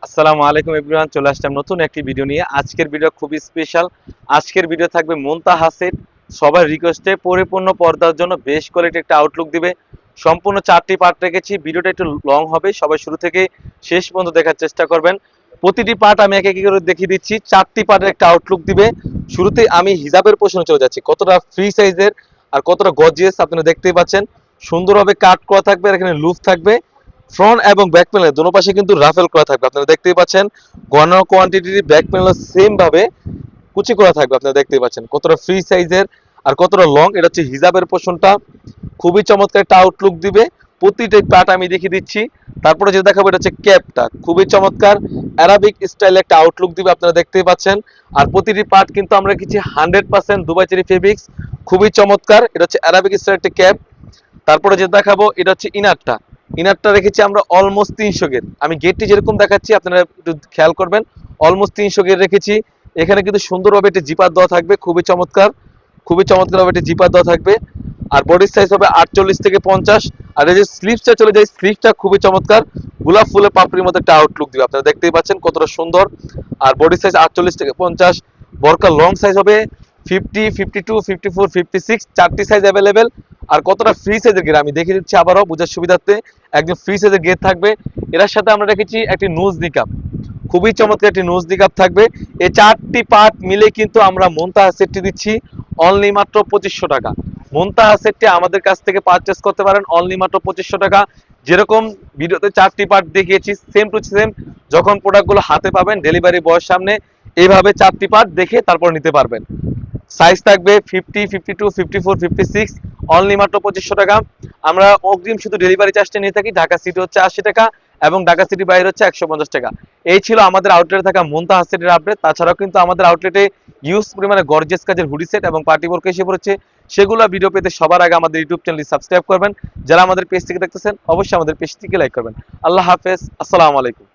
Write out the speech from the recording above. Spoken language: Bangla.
আসসালামু আলাইকুম এভরিওয়ান, চলে আসলাম নতুন একটি ভিডিও নিয়ে। আজকের ভিডিও খুবই স্পেশাল। আজকের ভিডিও থাকবে মুনতাহা সেট। সবার রিকোয়েস্টে পরিপূর্ণ পর্দার জন্য বেশ কোয়ালিটি একটা আউটলুক দিবে। সম্পূর্ণ 4টি পার্ট রেখেছি, ভিডিওটা একটু লং হবে, সবাই শুরু থেকে শেষ পর্যন্ত দেখার চেষ্টা করবেন। প্রতিটি পার্ট আমি এক এক করে দেখিয়ে দিচ্ছি। 4টি পার্টের একটা আউটলুক দিবে। শুরুতে আমি হিজাবের পোর্শনে চলে যাচ্ছি, কতটা ফ্রি সাইজের আর কতটা গর্জিয়াস আপনারা দেখতেই পাচ্ছেন। সুন্দরভাবে কাট করা থাকবে, আর এখানে লুফ থাকবে। ফ্রন্ট এবং ব্যাক প্যানেল দোনো পাশে কিন্তু রাফেল করা থাকবে, আপনারা দেখতেই পাচ্ছেন। গণ কোয়ান্টিটির ব্যাক প্যানেল সেম ভাবে কুচি করা থাকবে, আপনারা দেখতেই পাচ্ছেন কতটা ফ্রি সাইজের আর কতটা লং। এটা হচ্ছে হিজাবের পোর্শনটা, খুবই চমৎকার একটা আউটলুক দিবে। প্রতিটা পার্ট আমি দেখিয়ে দিচ্ছি। তারপরে যে দেখাবো এটা হচ্ছে ক্যাপটা, খুবই চমৎকার অ্যারাবিক স্টাইলে একটা আউটলুক দিবে, আপনারা দেখতেই পাচ্ছেন। আর প্রতিটি পার্ট কিন্তু আমরা কিছু 100% দুবাই চেরি ফেব্রিক্স, খুবই চমৎকার। এটা হচ্ছে অ্যারাবিক স্টাইল একটা ক্যাপ। তারপরে যে দেখাবো এটা হচ্ছে ইনারটা। ইনারটা রেখেছি আমরা অলমোস্ট 300 গেট। আমি গেটটি যেরকম দেখাচ্ছি আপনারা একটু খেয়াল করবেন, অলমোস্ট 300 গেট রেখেছি। এখানে কিন্তু সুন্দরভাবে একটা জিপার দেওয়া থাকবে, খুবই চমৎকার, খুবই চমৎকারভাবে একটা জিপার দেওয়া থাকবে। আর বডির সাইজ হবে 48 থেকে 50। আর এই যে স্লিভসটা চলে যায়, স্লিভসটা খুবই চমৎকার, গোলাপ ফুলের পাপড়ির মতো একটা আউটলুক দিবে, আপনারা দেখতেই পাচ্ছেন কতটা সুন্দর। আর বডি সাইজ 48 থেকে 50। বরকার লং সাইজ হবে 50, 52, 54, 56, 4টি সাইজ অ্যাভেলেবেল। আর কতটা ফ্রি সাইজের গেট আমি দেখিয়ে দিচ্ছি আবারও বোঝার সুবিধার্থে। একদম ফ্রি সাইজের গেট থাকবে। এর সাথে আমরা রেখেছি একটি নোজ নিকাপ, খুবই চমৎকার একটি নোজ নিকাপ থাকবে। এই 4টি পার্ট মিলে কিন্তু আমরা মুনতাহা সেটটি দিচ্ছি অনলি মাত্র 2500 টাকা। মুনতাহা সেটটি আমাদের কাছ থেকে পারচেস করতে পারেন অনলি মাত্র 2500 টাকা। যেরকম ভিডিওতে 4টি পার্ট দেখিয়েছি সেম টু সেম, যখন প্রোডাক্টগুলো হাতে পাবেন ডেলিভারি বয়ের সামনে এইভাবে 4টি পার্ট দেখে তারপর নিতে পারবেন। সাইজ থাকবে 50, 52, 54, 56, অনলি মাত্র 2500 টাকা। আমরা অগ্রিম শুধু ডেলিভারি চার্জটা নিয়ে থাকি। ঢাকা সিটি হচ্ছে 80 টাকা এবং ঢাকা সিটি বাইরে হচ্ছে 150 টাকা। এই ছিল আমাদের আউটলেটে থাকা মুনতাহা সেটের আপডেট। তাছাড়াও কিন্তু আমাদের আউটলেটে ইউজ পরিমাণে গর্জিয়াস কাজের হুডি সেট এবং পার্টি ওয়ার্ক এসে পড়েছে। সেগুলো ভিডিও পেতে সবার আগে আমাদের ইউটিউব চ্যানেলটি সাবস্ক্রাইব করবেন। যারা আমাদের পেজ থেকে দেখতেছেন অবশ্যই আমাদের পেজটিকে লাইক করবেন। আল্লাহ হাফেজ, আসসালামু আলাইকুম।